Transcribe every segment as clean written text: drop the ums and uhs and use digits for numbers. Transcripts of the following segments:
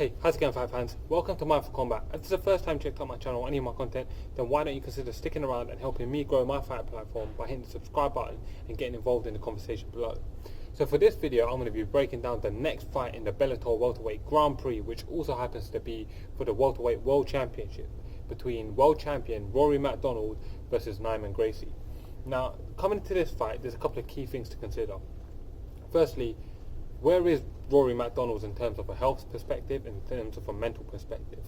Hey, how's it going, fight fans? Welcome to Mindful Combat. If this is the first time you checked out my channel or any of my content, then why don't you consider sticking around and helping me grow my fight platform by hitting the subscribe button and getting involved in the conversation below. So for this video, I'm going to be breaking down the next fight in the Bellator WW Grand Prix, which also happens to be for the welterweight world championship between world champion Rory MacDonald versus Neiman Gracie. Now, coming into this fight, there's a couple of key things to consider. Firstly, where is Rory MacDonald in terms of a health perspective, in terms of a mental perspective?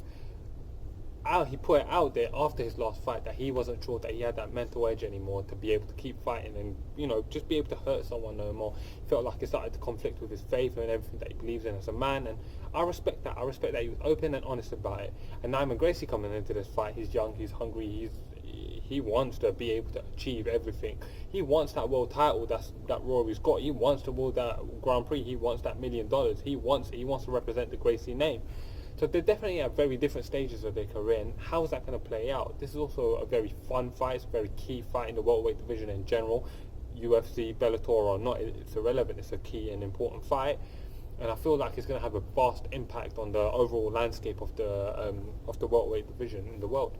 He put it out there after his last fight that he wasn't sure that he had that mental edge anymore to be able to keep fighting and, just be able to hurt someone no more. He felt like it started to conflict with his faith and everything that he believes in as a man, and I respect that. I respect that he was open and honest about it. And Neiman Gracie coming into this fight, he's young, he's hungry, he wants to be able to achieve everything. He wants that world title that Rory's got. He wants to win that Grand Prix. He wants that $1 million. He wants to represent the Gracie name. So they're definitely at very different stages of their career. And how is that going to play out? This is also a very fun fight. It's a very key fight in the welterweight division in general. UFC, Bellator or not, it's irrelevant. It's a key and important fight. And I feel like it's going to have a vast impact on the overall landscape of the welterweight division in the world.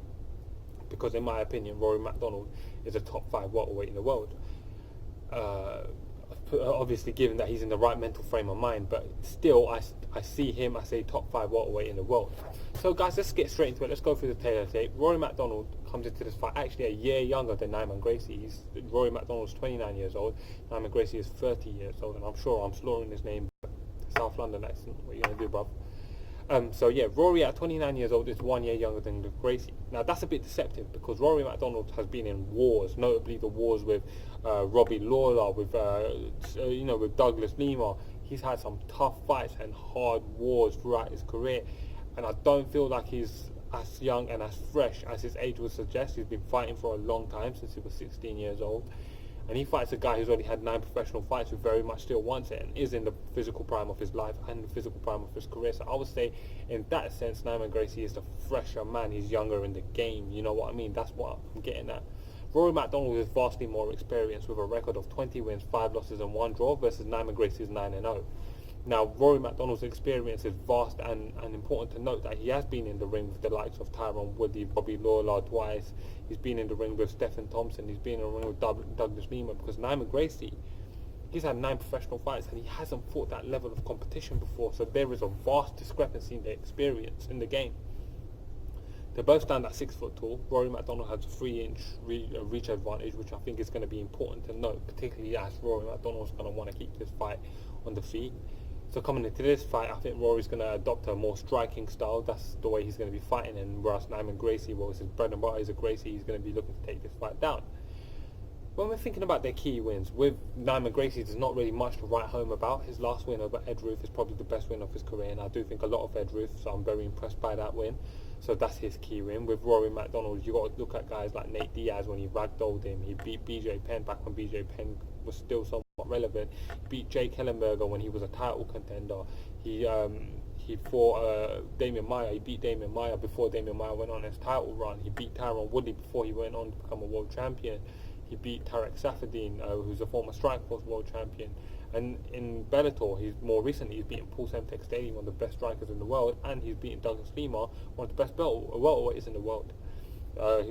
Because in my opinion, Rory MacDonald is a top 5 welterweight in the world. Obviously, given that he's in the right mental frame of mind, but still, I see him as a top 5 welterweight in the world. So, guys, let's get straight into it. Let's go through the tape. Rory MacDonald comes into this fight actually a year younger than Neiman Gracie. Rory MacDonald's 29 years old. Neiman Gracie is 30 years old, and I'm sure I'm slaughtering his name. South London accent. What are you gonna do, bruv? So yeah, Rory at 29 years old is 1 year younger than Gracie. Now that's a bit deceptive because Rory MacDonald has been in wars, notably the wars with Robbie Lawler, with with Douglas Lima. He's had some tough fights and hard wars throughout his career, and I don't feel like he's as young and as fresh as his age would suggest. He's been fighting for a long time, since he was 16 years old. And he fights a guy who's already had 9 professional fights, who very much still wants it and is in the physical prime of his life and the physical prime of his career. So I would say, in that sense, Neiman Gracie is the fresher man. He's younger in the game. You know what I mean? That's what I'm getting at. Rory MacDonald is vastly more experienced with a record of 20 wins, 5 losses and 1 draw versus Neiman Gracie's 9-0. Now, Rory MacDonald's experience is vast and important to note that he has been in the ring with the likes of Tyron Woodley, Robbie Lawler twice. He's been in the ring with Stephen Thompson. He's been in the ring with Douglas Lima, because Neiman Gracie, he's had 9 professional fights and he hasn't fought that level of competition before. So there is a vast discrepancy in the experience in the game. They both stand at 6 foot tall. Rory MacDonald has a 3-inch reach advantage, which I think is going to be important to note, particularly as Rory MacDonald's going to want to keep this fight on the feet. So coming into this fight, I think Rory's going to adopt a more striking style. That's the way he's going to be fighting. And whereas Neiman Gracie, his bread and butter is a Gracie, he's going to be looking to take this fight down. When we're thinking about their key wins, with Neiman Gracie, there's not really much to write home about. His last win over Ed Ruth is probably the best win of his career, and I do think a lot of Ed Ruth, so I'm very impressed by that win. So that's his key win. With Rory MacDonald, you got to look at guys like Nate Diaz when he ragdolled him. He beat BJ Penn back when BJ Penn was still somewhat relevant. He beat Jake Ellenberger when he was a title contender. He fought Damian Maia. He beat Damian Maia before Damian Maia went on his title run. He beat Tyron Woodley before he went on to become a world champion. He beat Tarek Safadine, who's a former Strikeforce world champion. And in Bellator, he's beaten Paul Semtex Daly, one of the best strikers in the world, and he's beaten Douglas Lima, one of the best welterweights in the world.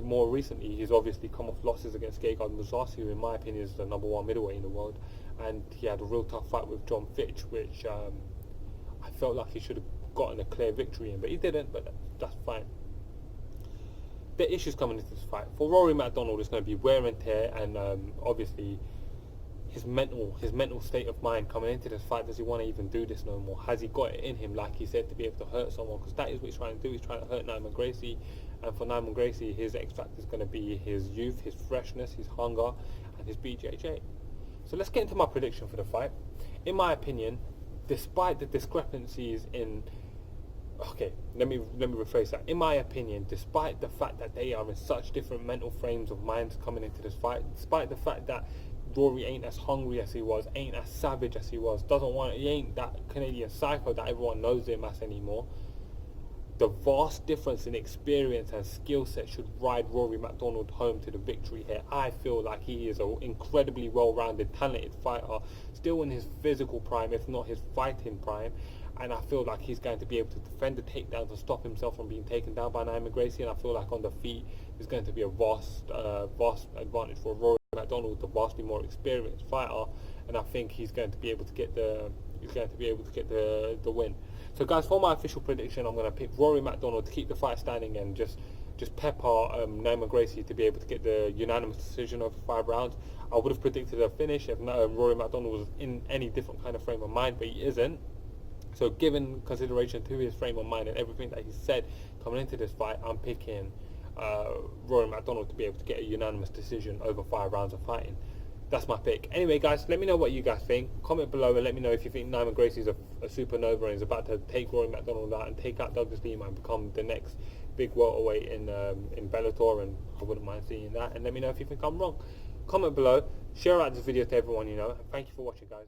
More recently, he's obviously come off losses against Gegard Mousasi, who in my opinion is the #1 middleweight in the world, and he had a real tough fight with John Fitch, which I felt like he should have gotten a clear victory in, but he didn't, but that's fine. The issues coming into this fight for Rory MacDonald is going to be wear and tear, and obviously his mental state of mind coming into this fight. Does he want to even do this no more? Has he got it in him, like he said, to be able to hurt someone? Because that is what he's trying to do. He's trying to hurt Neiman Gracie, and for Neiman Gracie, his X factor is going to be his youth, his freshness, his hunger, and his BJJ. So let's get into my prediction for the fight. In my opinion, despite the discrepancies in let me rephrase that. In my opinion, despite the fact that they are in such different mental frames of minds coming into this fight, despite the fact that Rory ain't as hungry as he was, ain't as savage as he was, he ain't that Canadian psycho that everyone knows him as anymore, the vast difference in experience and skill set should ride Rory MacDonald home to the victory here. I feel like he is an incredibly well-rounded, talented fighter, still in his physical prime, if not his fighting prime. and I feel like he's going to be able to defend the takedown to stop himself from being taken down by Neiman Gracie. And I feel like on the feet is going to be a vast advantage for Rory MacDonald, the vastly more experienced fighter, and I think he's going to be able to get the win. So guys, for my official prediction, I'm going to pick Rory MacDonald to keep the fight standing and just pepper Neiman Gracie to be able to get the unanimous decision over 5 rounds. I would have predicted a finish if Rory MacDonald was in any different kind of frame of mind, but he isn't. So given consideration to his frame of mind and everything that he said coming into this fight, I'm picking Rory MacDonald to be able to get a unanimous decision over 5 rounds of fighting. That's my pick. Anyway guys, let me know what you guys think. Comment below and let me know if you think Neiman Gracie is a supernova and is about to take Rory MacDonald out and take out Douglas Lima and become the next big welterweight in Bellator, and I wouldn't mind seeing that. And let me know if you think I'm wrong. Comment below, share out this video to everyone you know, and thank you for watching guys.